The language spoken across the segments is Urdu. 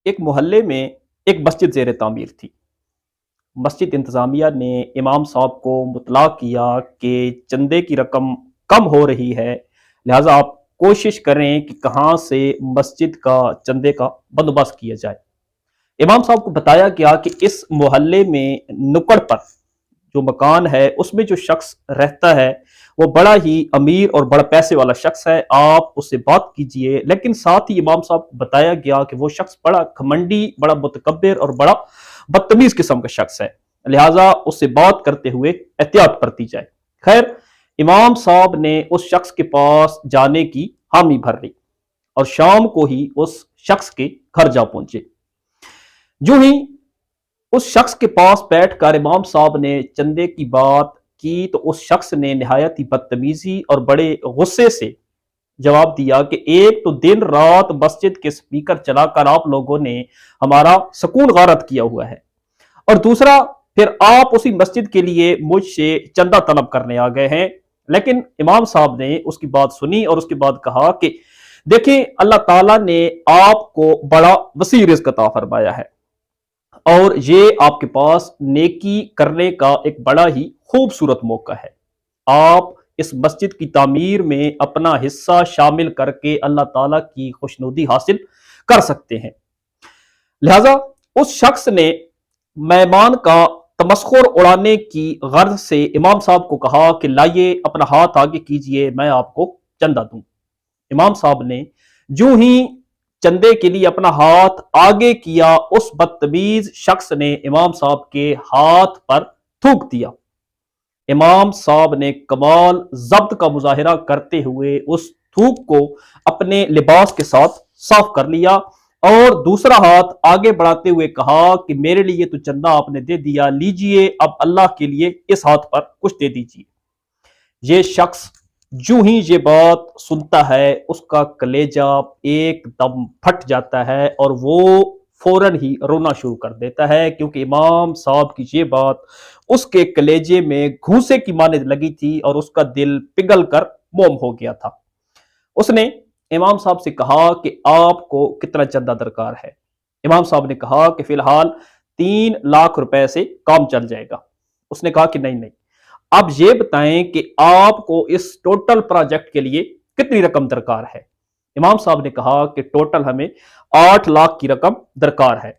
ایک محلے میں ایک مسجد زیر تعمیر تھی۔ مسجد انتظامیہ نے امام صاحب کو مطلع کیا کہ چندے کی رقم کم ہو رہی ہے، لہٰذا آپ کوشش کریں کہ کہاں سے مسجد کا چندے کا بندوبست کیا جائے۔ امام صاحب کو بتایا گیا کہ اس محلے میں نکڑ پر جو مکان ہے اس میں جو شخص رہتا ہے وہ بڑا ہی امیر اور بڑا پیسے والا شخص ہے، آپ اس سے بات کیجئے۔ لیکن ساتھ ہی امام صاحب کو بتایا گیا کہ وہ شخص بڑا گھمنڈی، بڑا متکبر اور بڑا بدتمیز قسم کا شخص ہے، لہٰذا اس سے بات کرتے ہوئے احتیاط برتی جائے۔ خیر، امام صاحب نے اس شخص کے پاس جانے کی حامی بھر لی اور شام کو ہی اس شخص کے گھر جا پہنچے۔ جو ہی اس شخص کے پاس بیٹھ کر امام صاحب نے چندے کی بات کی تو اس شخص نے نہایت ہی بدتمیزی اور بڑے غصے سے جواب دیا کہ ایک تو دن رات مسجد کے سپیکر چلا کر آپ لوگوں نے ہمارا سکون غارت کیا ہوا ہے، اور دوسرا پھر آپ اسی مسجد کے لیے مجھ سے چندہ طلب کرنے آ گئے ہیں۔ لیکن امام صاحب نے اس کی بات سنی اور اس کے بعد کہا کہ دیکھیں، اللہ تعالیٰ نے آپ کو بڑا وسیع رزق عطا فرمایا ہے اور یہ آپ کے پاس نیکی کرنے کا ایک بڑا ہی خوبصورت موقع ہے۔ آپ اس مسجد کی تعمیر میں اپنا حصہ شامل کر کے اللہ تعالیٰ کی خوشنودی حاصل کر سکتے ہیں۔ لہذا اس شخص نے مہمان کا تمسخر اڑانے کی غرض سے امام صاحب کو کہا کہ لائیے اپنا ہاتھ آگے کیجئے، میں آپ کو چندہ دوں۔ امام صاحب نے جو ہی چندے کے لیے اپنا ہاتھ آگے کیا، اس بدتمیز شخص نے امام صاحب کے ہاتھ پر تھوک دیا۔ امام صاحب نے کمال ضبط کا مظاہرہ کرتے ہوئے اس تھوک کو اپنے لباس کے ساتھ صاف کر لیا اور دوسرا ہاتھ آگے بڑھاتے ہوئے کہا کہ میرے لیے تو چندہ آپ نے دے دیا، لیجئے اب اللہ کے لیے اس ہاتھ پر کچھ دے دیجئے۔ یہ شخص جو ہی یہ بات سنتا ہے اس کا کلیجہ ایک دم پھٹ جاتا ہے اور وہ فوراً ہی رونا شروع کر دیتا ہے، کیونکہ امام صاحب کی یہ بات اس کے کلیجے میں گھوسے کی مانند لگی تھی اور اس کا دل پگھل کر موم ہو گیا تھا۔ اس نے امام صاحب سے کہا کہ آپ کو کتنا چندہ درکار ہے؟ امام صاحب نے کہا کہ فی الحال 3 لاکھ روپے سے کام چل جائے گا۔ اس نے کہا کہ نہیں، اب یہ بتائیں کہ آپ کو اس ٹوٹل پروجیکٹ کے لیے کتنی رقم درکار ہے؟ امام صاحب نے کہا کہ ٹوٹل ہمیں 8 لاکھ کی رقم درکار ہے۔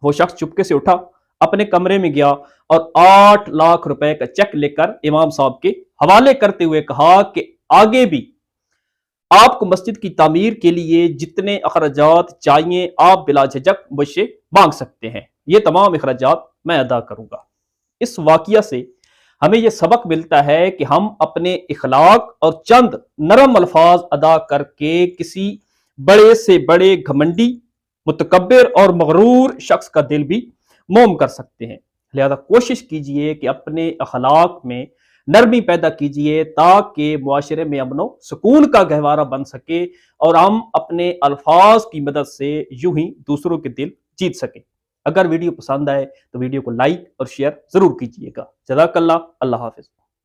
وہ شخص چپکے سے اٹھا، اپنے کمرے میں گیا اور 8 لاکھ روپے کا چیک لے کر امام صاحب کے حوالے کرتے ہوئے کہا کہ آگے بھی آپ کو مسجد کی تعمیر کے لیے جتنے اخراجات چاہیے آپ بلا جھجک مجھ سے مانگ سکتے ہیں، یہ تمام اخراجات میں ادا کروں گا۔ اس واقعہ سے ہمیں یہ سبق ملتا ہے کہ ہم اپنے اخلاق اور چند نرم الفاظ ادا کر کے کسی بڑے سے بڑے گھمنڈی، متکبر اور مغرور شخص کا دل بھی موم کر سکتے ہیں۔ لہذا کوشش کیجئے کہ اپنے اخلاق میں نرمی پیدا کیجئے تاکہ معاشرے میں امن و سکون کا گہوارہ بن سکے اور ہم اپنے الفاظ کی مدد سے یوں ہی دوسروں کے دل جیت سکیں۔ اگر ویڈیو پسند آئے تو ویڈیو کو لائک اور شیئر ضرور کیجئے گا۔ جزاک اللہ، اللہ حافظ۔